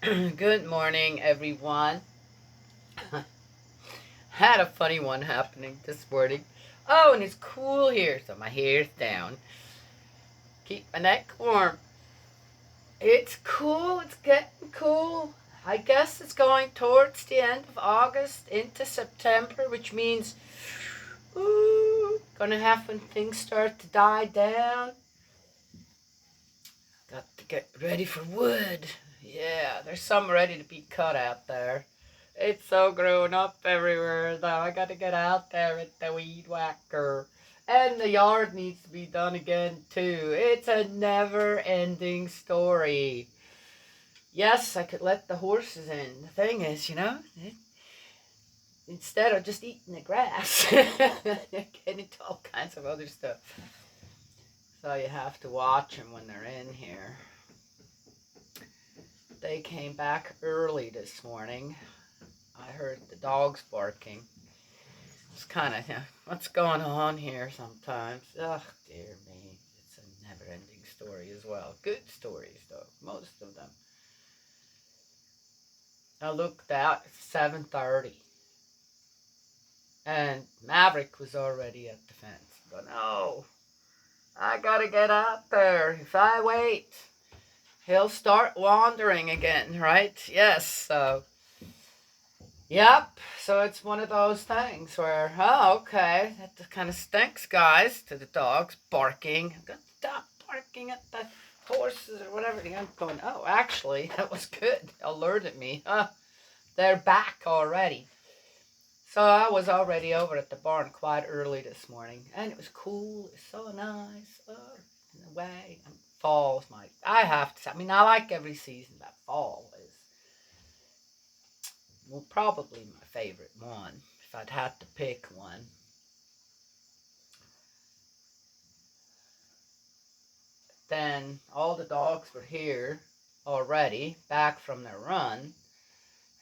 Good morning, everyone. Had a funny one happening this morning. Oh, and it's cool here, so my hair's down. Keep my neck warm. It's cool, it's getting cool. I guess it's going towards the end of August into September, which means, ooh, gonna have when things start to die down. Got to get ready for wood. Yeah, there's some ready to be cut out there. It's so grown up everywhere, though. I got to get out there with the weed whacker. And the yard needs to be done again, too. It's a never ending story. Yes, I could let the horses in. The thing is, instead of just eating the grass, get into all kinds of other stuff. So you have to watch them when they're in here. They came back early this morning. I heard the dogs barking. It's kind of, what's going on here sometimes? Ugh, dear me. It's a never ending story as well. Good stories, though, most of them. I looked out at 7:30, and Maverick was already at the fence. I'm going, oh, I gotta get out there. If I wait, he'll start wandering again, right? Yes, so yep. So it's one of those things where, oh, okay, that kind of stinks, guys, to the dogs barking. I'm going to stop barking at the horses or whatever. I'm going, oh, actually, that was good. Alerted me. They're back already. So I was already over at the barn quite early this morning, and it was cool. It's so nice. In a way, and fall's my. I have to say, I mean, I like every season, but fall is well, probably my favorite one, if I'd had to pick one. Then all the dogs were here already, back from their run,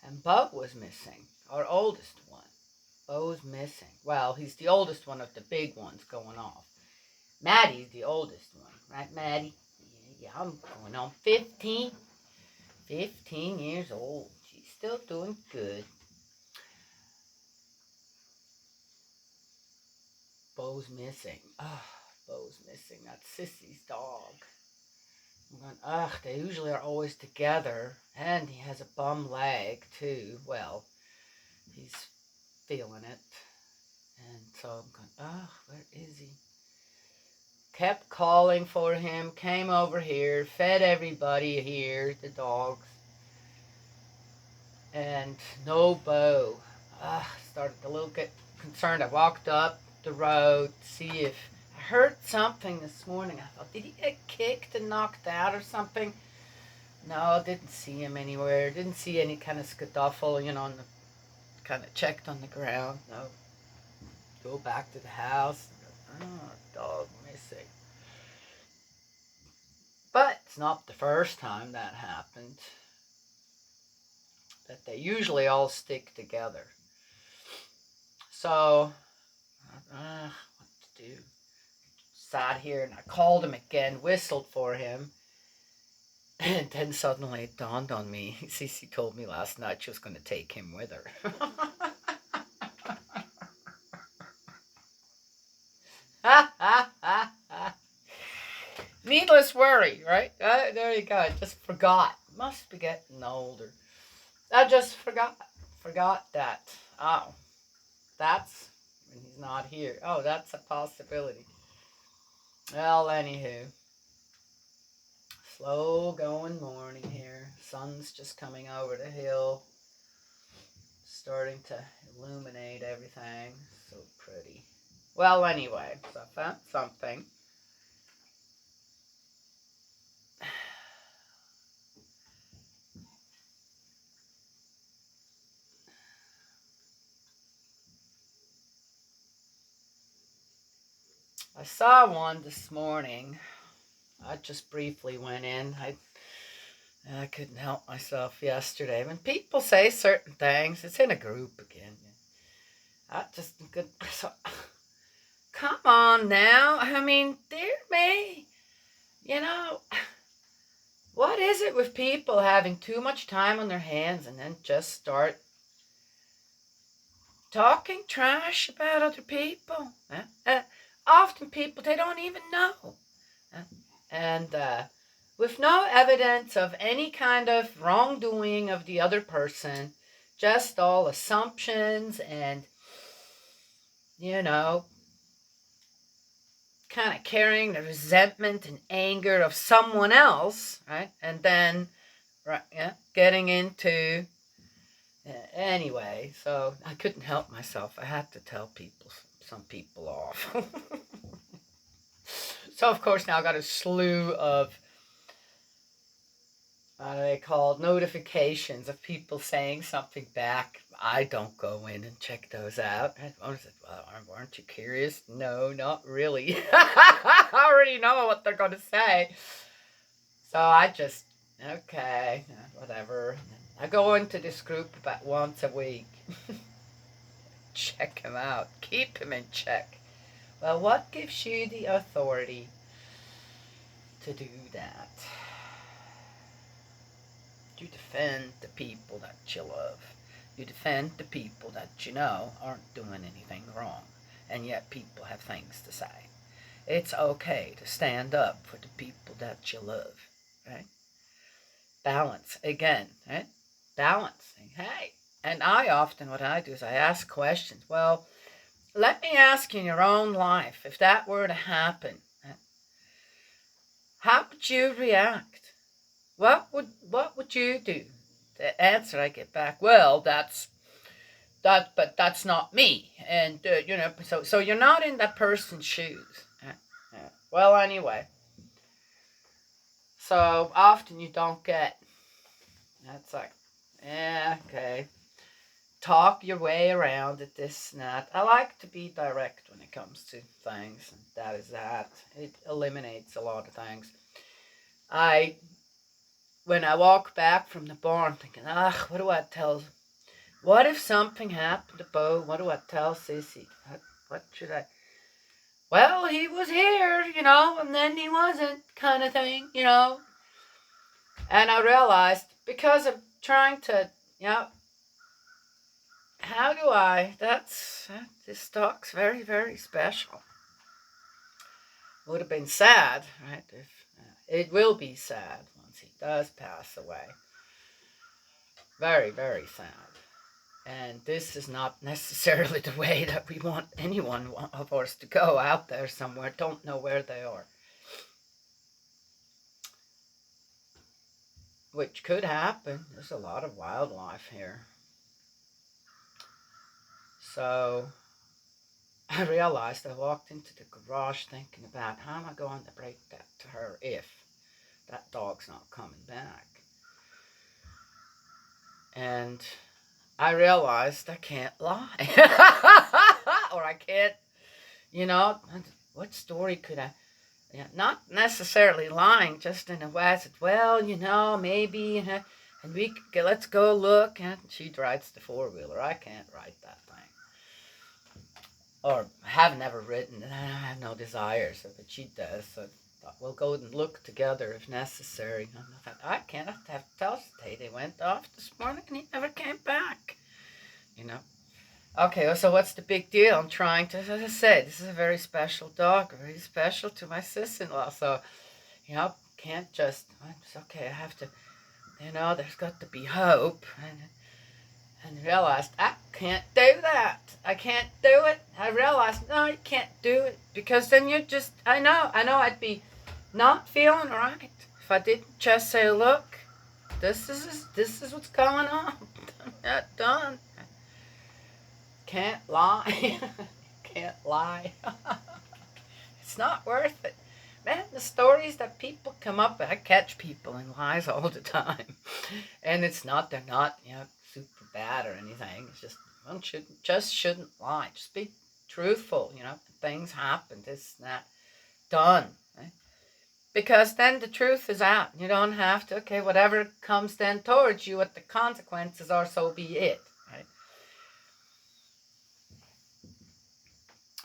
and Bub was missing, our oldest one. Bo's missing. Well, he's the oldest one of the big ones going off. Maddie's the oldest one, right, Maddie? Yeah, I'm going on 15. 15 years old. She's still doing good. Bo's missing. Bo's missing. That's Sissy's dog. I'm going, ugh, they usually are always together. And he has a bum leg, too. Well, he's feeling it. And so I'm going, ugh, where is he? Kept calling for him, came over here, fed everybody here, the dogs. And no Bo. Started to little get concerned. I walked up the road to see if I heard something this morning. I thought, did he get kicked and knocked out or something? No, didn't see him anywhere. Didn't see any kind of scuffle, and kind of checked on the ground. No. Go back to the house. Oh, dog missing. But it's not the first time that happened. That they usually all stick together. So, what to do? Sat here and I called him again, whistled for him. And then suddenly it dawned on me. Cece told me last night she was going to take him with her. Needless worry, right? There you go. I just forgot. Must be getting older. I just forgot. Forgot that. Oh, that's when he's not here. Oh, that's a possibility. Well, anywho, slow going morning here. Sun's just coming over the hill, starting to illuminate everything. So pretty. Well, anyway, so I found something. I saw one this morning. I just briefly went in. I couldn't help myself yesterday. When people say certain things, it's in a group again. I just good. So, come on now. I mean, dear me. You know, What is it with people having too much time on their hands and then just start talking trash about other people? Often people they don't even know. And with no evidence of any kind of wrongdoing of the other person, just all assumptions and, you know, kind of carrying the resentment and anger of someone else, right? And then, right, yeah, getting into, anyway, so I couldn't help myself. I had to tell some people off. So, of course, now I got a slew of they called notifications of people saying something back. I don't go in and check those out. I said, well, aren't you curious? No, not really. I already know what they're going to say. So I just, okay, whatever. I go into this group about once a week. Check him out. Keep him in check. Well, what gives you the authority to do that? You defend the people that you love. You defend the people that you know aren't doing anything wrong. And yet people have things to say. It's okay to stand up for the people that you love. Right? Balance. Again. Right? Balancing. Hey. And what I do is I ask questions. Well, let me ask you in your own life, if that were to happen, how would you react? What would you do? The answer I get back, well, but that's not me, and so you're not in that person's shoes. Well, anyway, so often you don't get. That's like, yeah, okay. Talk your way around it, this and that. I like to be direct when it comes to things, and that is that. It eliminates a lot of things. When I walk back from the bar, I'm thinking, what do I tell? What if something happened to Bo? What do I tell Sissy? What should I? Well, he was here, and then he wasn't, kind of thing, And I realized, because I'm trying to, how do I? This talk's very, very special. Would have been sad, right? It will be sad once he does pass away. Very, very sad. And this is not necessarily the way that we want anyone of us to go out there somewhere, don't know where they are. Which could happen. There's a lot of wildlife here. So I realized, I walked into the garage thinking about, how am I going to break that to her if that dog's not coming back? And I realized I can't lie. Or I can't, what story could I, not necessarily lying, just in a way. I said, well, maybe, and let's go look. And she rides the four-wheeler. I can't ride that thing. Or have never ridden, and I have no desire, but she does. So I thought, we'll go and look together if necessary. And I thought, I can't have to tell Tay. They went off this morning and he never came back. Okay, so what's the big deal? I'm trying to, as I said, this is a very special dog, very special to my sister-in-law. So, can't just, it's okay, I have to, there's got to be hope. And realized, I can't do that. I can't do it. I realized, no, you can't do it. Because then you just, I know I'd be not feeling right if I didn't just say, look, this is what's going on. I'm not done. Can't lie. Can't lie. It's not worth it. Man, the stories that people come up with, I catch people in lies all the time. And they're not, super bad or anything. It's just, one shouldn't lie. Just be truthful, things happen, this and that. Done. Right? Because then the truth is out. You don't have to, okay, whatever comes then towards you, what the consequences are, so be it. Right?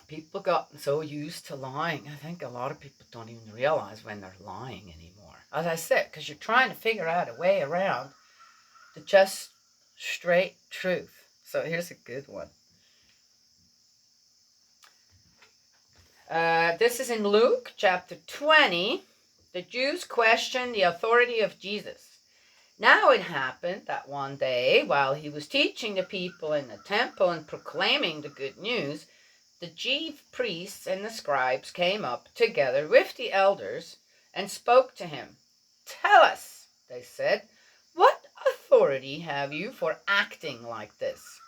People got so used to lying. I think a lot of people don't even realize when they're lying anymore. As I said, because you're trying to figure out a way around the just straight truth. So here's a good one. This is in Luke chapter 20. The Jews questioned the authority of Jesus. Now it happened that one day, while he was teaching the people in the temple and proclaiming the good news, the chief priests and the scribes came up together with the elders and spoke to him. "Tell us," they said, "what authority have you for acting like this?"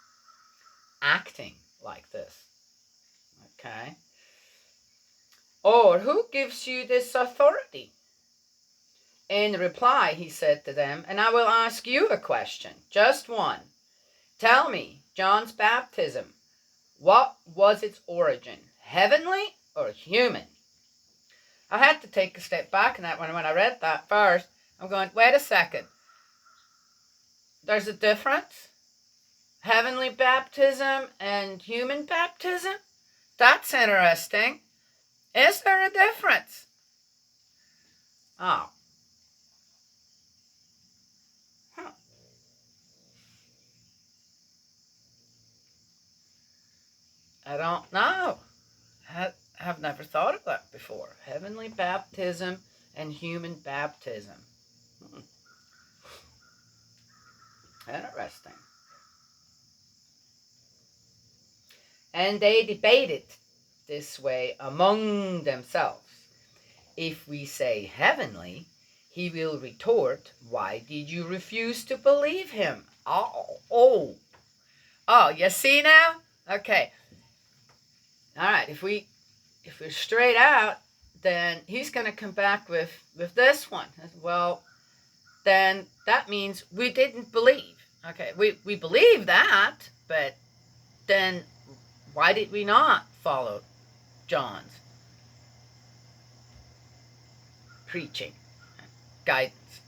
Acting like this. Okay. "Or who gives you this authority?" In reply, he said to them, "And I will ask you a question, just one. Tell me, John's baptism, what was its origin, heavenly or human?" I had to take a step back in that one. When I read that first, I'm going, wait a second. There's a difference? Heavenly baptism and human baptism? That's interesting. Is there a difference? Oh. Huh. I don't know. Have never thought of that before. Heavenly baptism and human baptism. Interesting. And they debated this way among themselves. If we say heavenly, he will retort, "Why did you refuse to believe him?" Oh, you see now? Okay. All right, if we're straight out, then he's going to come back with this one. Well, then that means we didn't believe. Okay, we believe that, but then why did we not follow John's preaching, guidance?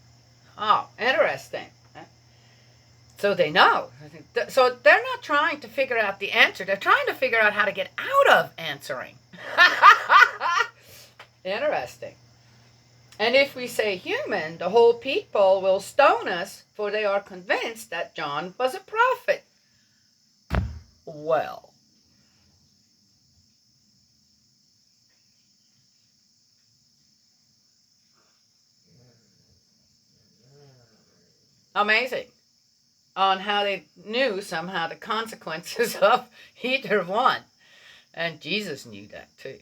Oh, interesting. So they know. So they're not trying to figure out the answer. They're trying to figure out how to get out of answering. Interesting. "And if we say human, the whole people will stone us, for they are convinced that John was a prophet." Well, amazing on how they knew somehow the consequences of either one. And Jesus knew that too.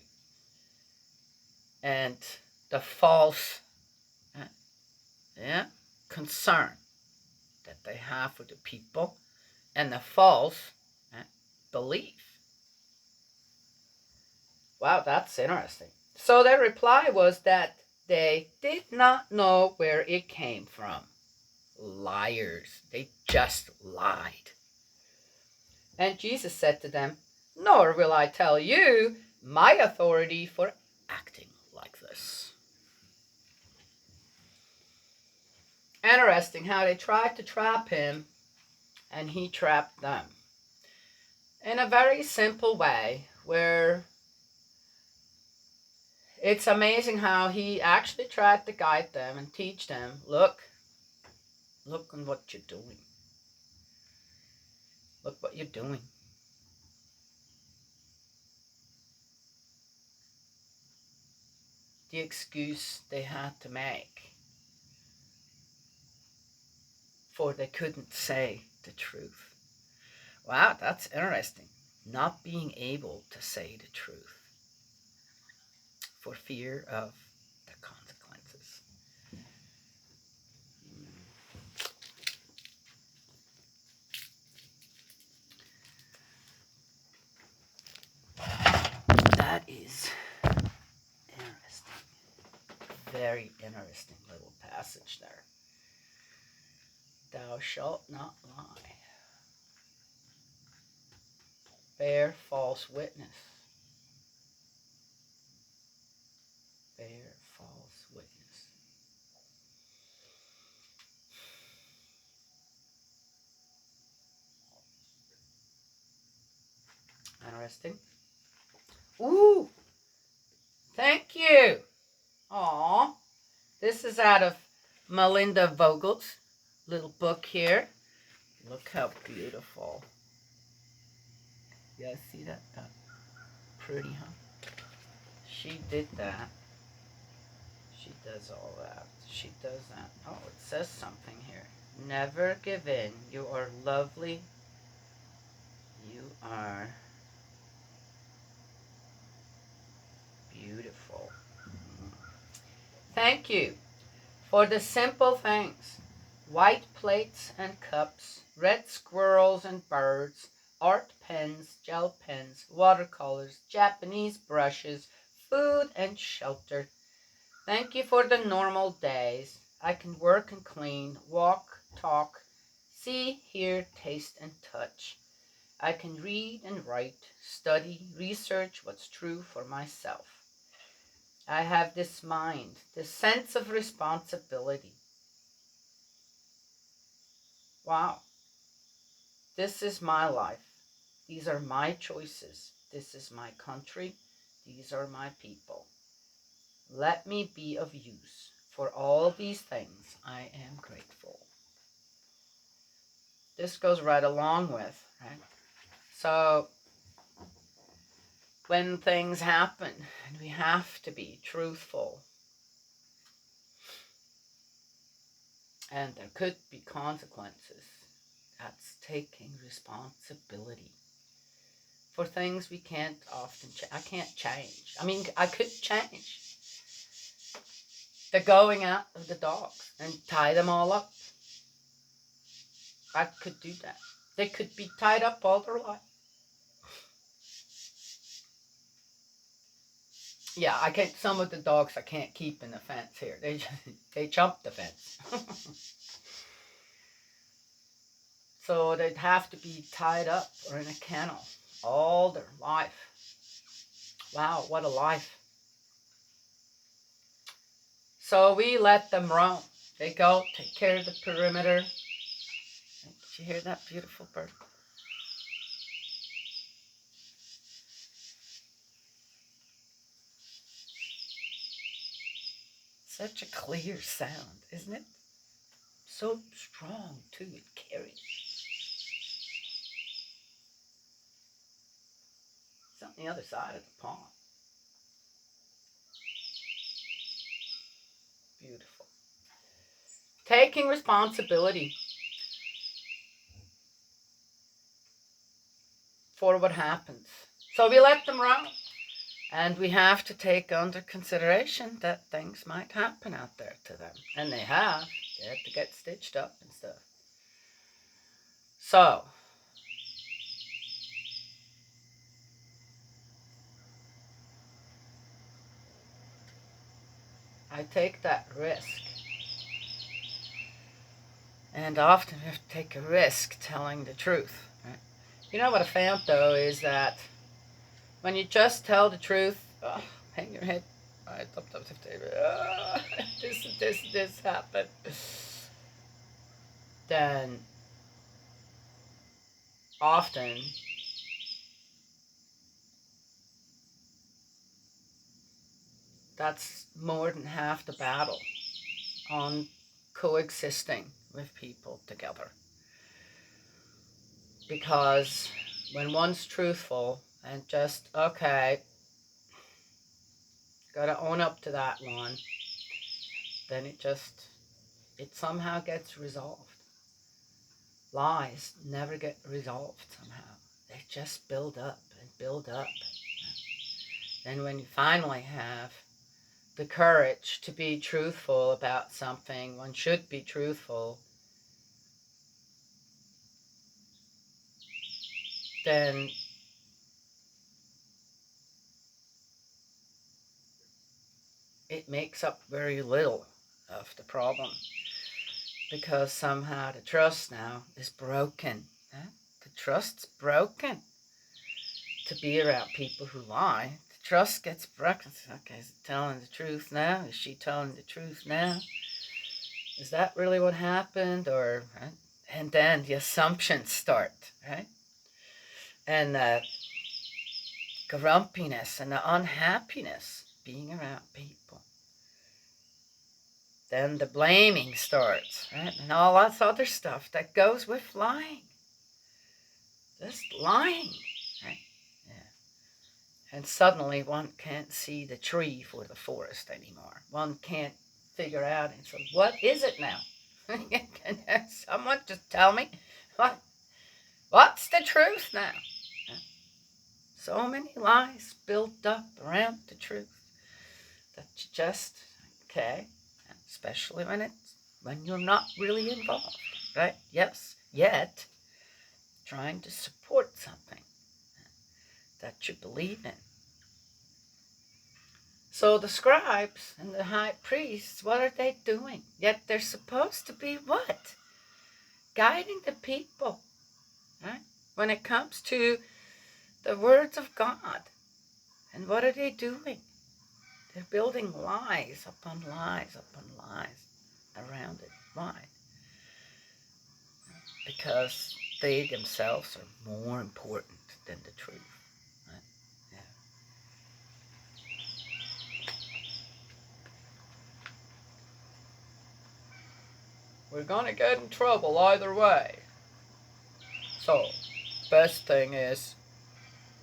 And the false concern that they have for the people and the false belief. Wow, that's interesting. So their reply was that they did not know where it came from. Liars. They just lied. And Jesus said to them, "Nor will I tell you my authority for acting like this." Interesting how they tried to trap him and he trapped them. In a very simple way, where it's amazing how he actually tried to guide them and teach them, look on what you're doing. Look what you're doing. The excuse they had to make, for they couldn't say the truth. Wow, that's interesting. Not being able to say the truth for fear of the consequences. That is interesting. Very interesting little passage there. "Thou shalt not lie. Bear false witness. Bear false witness." Interesting. Ooh, thank you. Aw, This is out of Melinda Vogel's little book here. Look how beautiful. You guys see that? Pretty, huh? She did that. She does all that. She does that. Oh, it says something here. Never give in. You are lovely. You are beautiful. Thank you for the simple things. White plates and cups, red squirrels and birds, art pens, gel pens, watercolors, Japanese brushes, food and shelter. Thank you for the normal days. I can work and clean, walk, talk, see, hear, taste, and touch. I can read and write, study, research what's true for myself. I have this mind, this sense of responsibility. Wow. This is my life. These are my choices. This is my country. These are my people. Let me be of use. For all these things, I am grateful. This goes right along with, right? So, when things happen, and we have to be truthful, and there could be consequences, that's taking responsibility for things we can't often I can't change. I mean, I could change the going out of the dogs and tie them all up. I could do that. They could be tied up all their life. Yeah, I can't. Some of the dogs I can't keep in the fence here. They jump the fence. So they'd have to be tied up or in a kennel all their life. Wow, what a life. So we let them roam. They go take care of the perimeter. Did you hear that beautiful bird? Such a clear sound, isn't it? So strong, too, it carries. It's on the other side of the pond. Beautiful. Taking responsibility for what happens. So we let them roam. And we have to take under consideration that things might happen out there to them. And they have. They have to get stitched up and stuff. So, I take that risk. And often we have to take a risk telling the truth. Right? You know what I found, though, is that when you just tell the truth, hang your head right up the table, this happened, then often that's more than half the battle on coexisting with people together. Because when one's truthful and just, okay, gotta own up to that one, then it somehow gets resolved. Lies never get resolved somehow. They just build up and build up. And when you finally have the courage to be truthful about something, one should be truthful, then it makes up very little of the problem, because somehow the trust now is broken. The trust's broken. To be around people who lie, the trust gets broken. Okay, is it telling the truth now? Is she telling the truth now? Is that really what happened? Or right? And then the assumptions start, right? And the grumpiness and the unhappiness being around people. then the blaming starts, right? And all that other stuff that goes with lying. Just lying, right? Yeah. And suddenly one can't see the tree for the forest anymore. One can't figure out, and so what is it now? Can someone just tell me what's the truth now? So many lies built up around the truth that you just, okay, especially when you're not really involved, right? Yes, yet trying to support something that you believe in. So the scribes and the high priests, what are they doing? Yet they're supposed to be what? Guiding the people, right? When it comes to the words of God. And what are they doing? They're building lies upon lies upon lies around it. Why? Because they themselves are more important than the truth. Right? Yeah. We're going to get in trouble either way. So, best thing is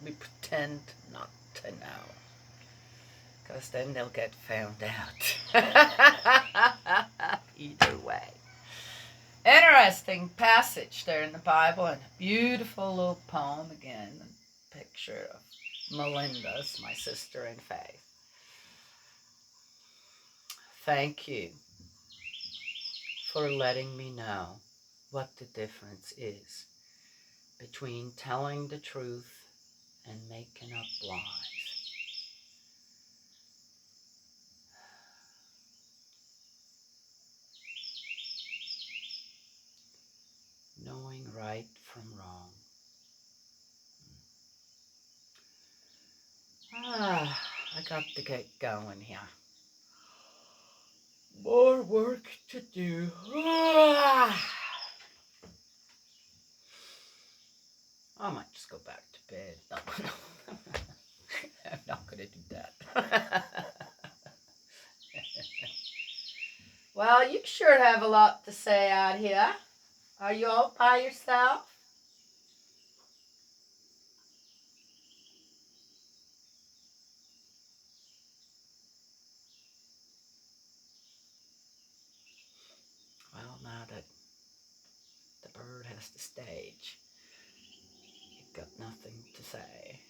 we pretend not to know. Because then they'll get found out. Either way. Interesting passage there in the Bible, and a beautiful little poem again. A picture of Melinda's, my sister in faith. Thank you for letting me know what the difference is between telling the truth and making up lies. Knowing right from wrong. I got to get going here. More work to do. I might just go back to bed. No. I'm not going to do that. Well, you sure have a lot to say out here. Are you all by yourself? Well, now that the bird has the stage, you've got nothing to say.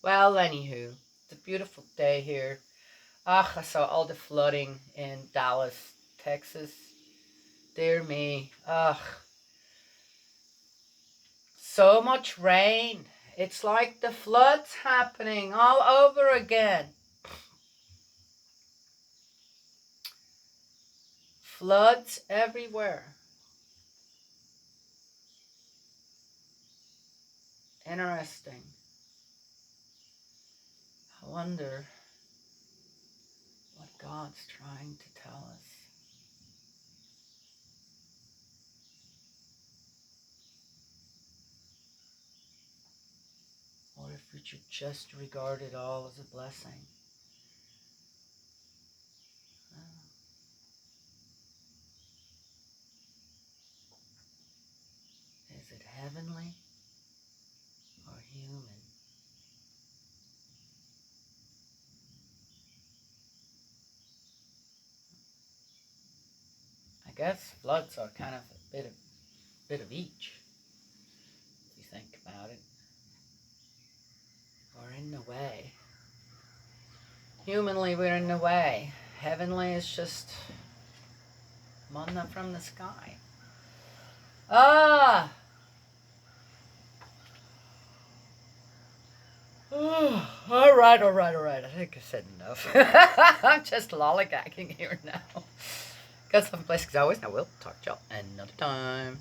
Well, anywho, it's a beautiful day here. I saw all the flooding in Dallas, Texas. Dear me. So much rain. It's like the floods happening all over again. Floods everywhere. Interesting. I wonder what God's trying to tell us. Or if we should just regard it all as a blessing. Is it heavenly or human? I guess floods are kind of a bit of each, if you think about it. We're in the way. Humanly, we're in the way. Heavenly is just manna from the sky. Ah! All right. I think I said enough. I'm just lollygagging here now. Got some places always. I will talk to y'all another time.